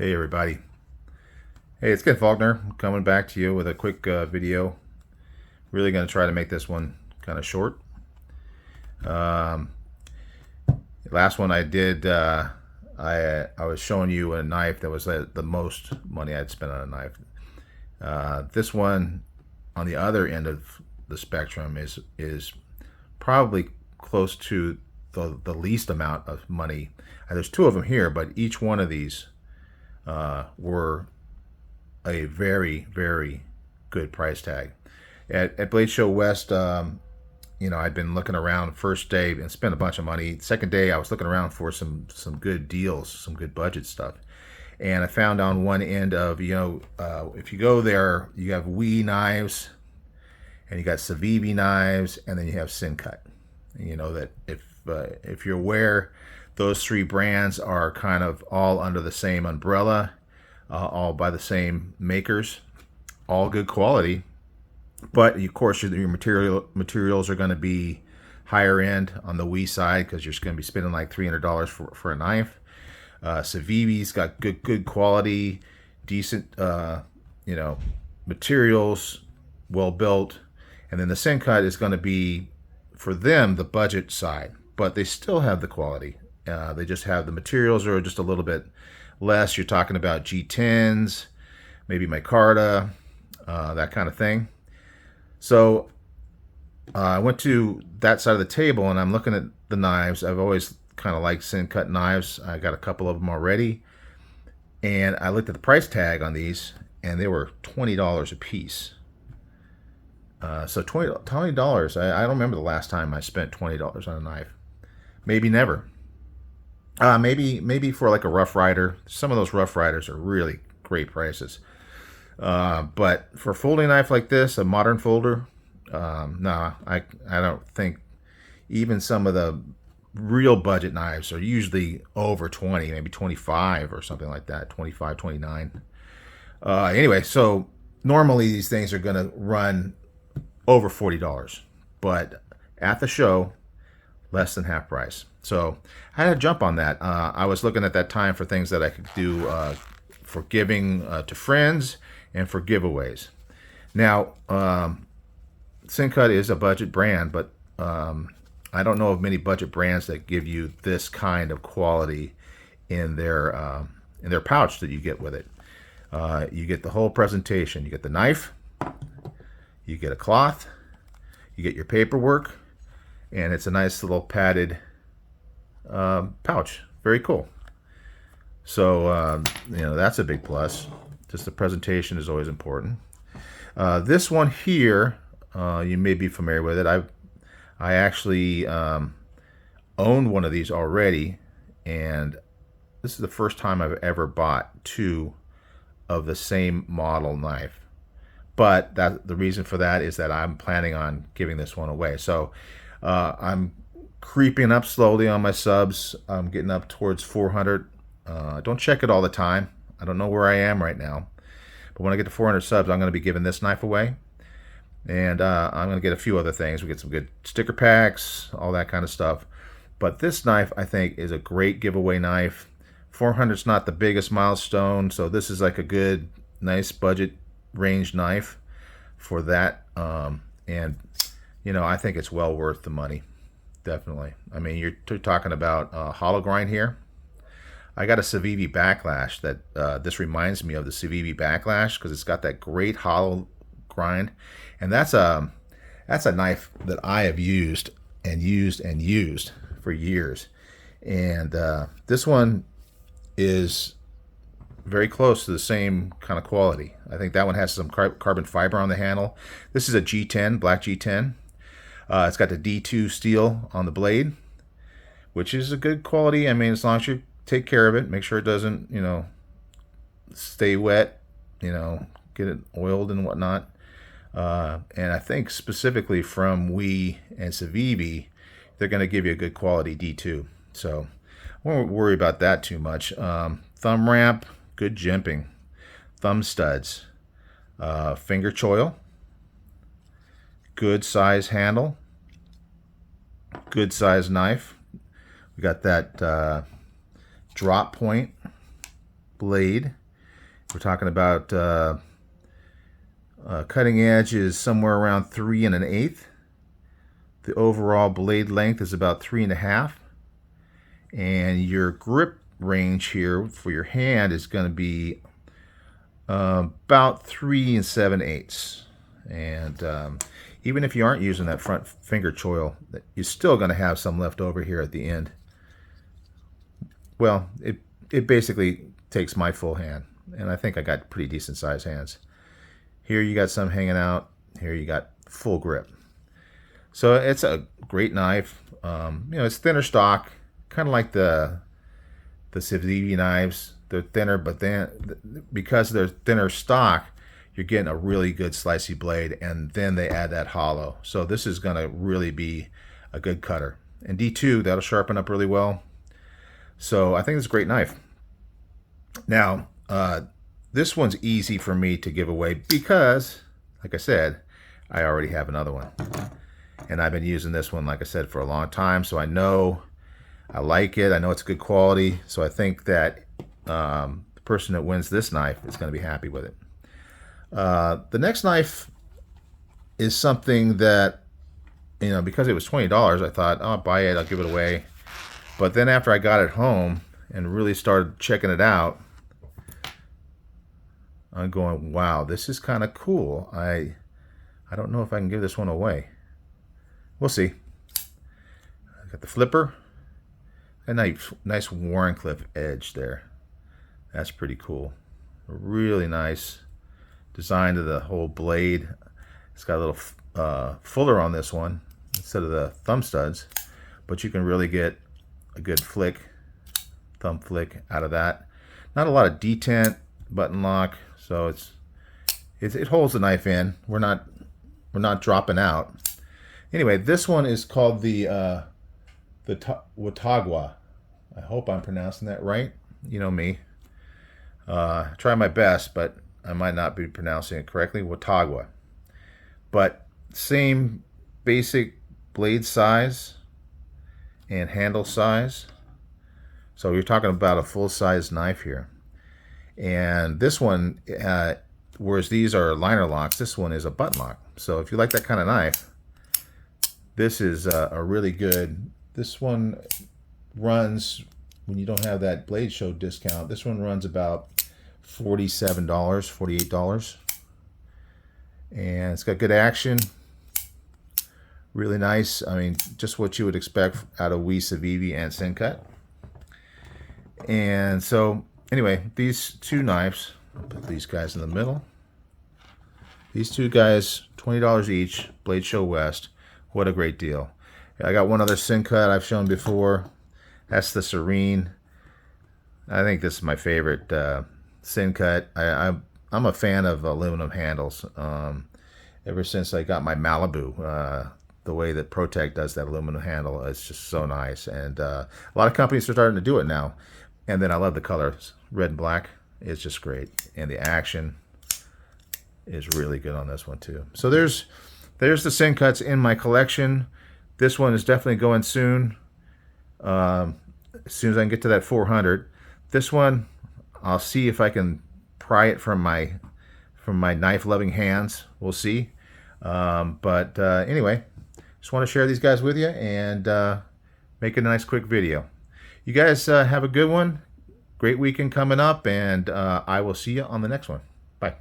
Hey everybody. Hey, it's Ken Faulkner coming back to you with a quick video. Really going to try to make this one kind of short. Um, Last one I did, I was showing you a knife that was the most money I'd spent on a knife. This one, on the other end of the spectrum, is probably close to the least amount of money. There's two of them here, but each one of these were a very, very good price tag. At Blade Show West, I'd been looking around first day and spent a bunch of money. Second day, I was looking around for some good deals, some good budget stuff. And I found on one end of, if you go there, you have WE knives, and you got Civivi knives, and then you have Sencut. You know that if you're aware, those three brands are kind of all under the same umbrella, all by the same makers, all good quality. But of course, your materials are going to be higher end on the WE side because you're going to be spending like $300 for a knife. Civivi's got good quality, decent materials, well built, and then the Sencut is going to be, for them, the budget side, but they still have the quality. They just have the materials are just a little bit less. You're talking about G10s, maybe micarta, that kind of thing. So I went to that side of the table and I'm looking at the knives. I've always kind of liked Sencut knives. I got a couple of them already. And I looked at the price tag on these and they were $20 a piece. So $20. I don't remember the last time I spent $20 on a knife. Maybe never. Maybe for like a Rough Rider. Some of those Rough Riders are really great prices. But for a folding knife like this, a modern folder, nah, I don't think. Even some of the real budget knives are usually over 20, maybe 25 or something like that, 25, 29. Anyway, so normally these things are going to run over $40, but at the show, less than half price. So I had to jump on that. I was looking at that time for things that I could do for giving to friends and for giveaways. Now, Sencut is a budget brand, but I don't know of many budget brands that give you this kind of quality in their pouch that you get with it. You get the whole presentation. You get the knife, you get a cloth, you get your paperwork, and it's a nice little padded pouch. Very cool. So, that's a big plus. Just the presentation is always important. This one here, you may be familiar with it. I actually owned one of these already, and this is the first time I've ever bought two of the same model knife. But the reason for that is that I'm planning on giving this one away. So I'm creeping up slowly on my subs. I'm getting up towards 400. I don't check it all the time. I don't know where I am right now. But when I get to 400 subs, I'm going to be giving this knife away. And I'm going to get a few other things. We get some good sticker packs, all that kind of stuff. But this knife, I think, is a great giveaway knife. 400 is not the biggest milestone, so this is like a good, nice budget range knife for that. And, I think it's well worth the money. Definitely. I mean, you're talking about hollow grind here. I got a Civivi Backlash that this reminds me of the Civivi Backlash because it's got that great hollow grind, and that's a knife that I have used for years. And this one is very close to the same kind of quality. I think that one has some carbon fiber on the handle. This is a G10, black G10. It's got the D2 steel on the blade, which is a good quality. I mean, as long as you take care of it, make sure it doesn't, stay wet, get it oiled and whatnot. And I think specifically from WE and Civivi, they're going to give you a good quality D2. So I won't worry about that too much. Thumb ramp, good jimping. Thumb studs, finger choil, good size handle, good size knife. We got that drop point blade. We're talking about cutting edge is somewhere around 3 1/8. The overall blade length is about 3 1/2. And your grip range here for your hand is going to be about 3 7/8. And even if you aren't using that front finger choil, you're still going to have some left over here at the end. Well, it basically takes my full hand, and I think I got pretty decent sized hands. Here you got some hanging out. Here you got full grip. So it's a great knife. It's thinner stock, kind of like the Civivi knives. They're thinner, but then because they're thinner stock, you're getting a really good slicey blade, and then they add that hollow. So this is going to really be a good cutter. And D2, that'll sharpen up really well. So I think it's a great knife. Now, this one's easy for me to give away because, like I said, I already have another one. And I've been using this one, like I said, for a long time. So I know I like it. I know it's good quality. So I think that the person that wins this knife is going to be happy with it. The next knife is something that, because it was $20, I thought, oh, I'll buy it, I'll give it away. But then after I got it home and really started checking it out, I'm going, wow, this is kind of cool. I don't know if I can give this one away. We'll see. I got the flipper. A nice Warncliffe edge there. That's pretty cool. Really nice design to the whole blade. It's got a little fuller on this one instead of the thumb studs, but you can really get a good thumb flick out of that. Not a lot of detent, button lock, so it holds the knife in. We're not dropping out. Anyway, this one is called the Watagua. I hope I'm pronouncing that right. You know me. Try my best, but I might not be pronouncing it correctly. Watagua. But same basic blade size and handle size. So you're talking about a full-size knife here. And this one, whereas these are liner locks, this one is a button lock. So if you like that kind of knife, this is a really good. This one runs, when you don't have that Blade Show discount, this one runs about $47, $48. And it's got good action. Really nice. I mean, just what you would expect out of Civivi and Sencut. And so, anyway, these two knives, I'll put these guys in the middle. These two guys, $20 each, Blade Show West. What a great deal. I got one other Sencut I've shown before. That's the Serene. I think this is my favorite Sencut. I'm a fan of aluminum handles. Ever since I got my Malibu, the way that ProTech does that aluminum handle, it's just so nice. And a lot of companies are starting to do it now. And then I love the colors, red and black. It's just great. And the action is really good on this one too. So there's the Sencuts in my collection. This one is definitely going soon. As soon as I can get to that 400. This one, I'll see if I can pry it from my knife-loving hands. We'll see. Anyway, just want to share these guys with you and make it a nice quick video. You guys have a good one. Great weekend coming up, and I will see you on the next one. Bye.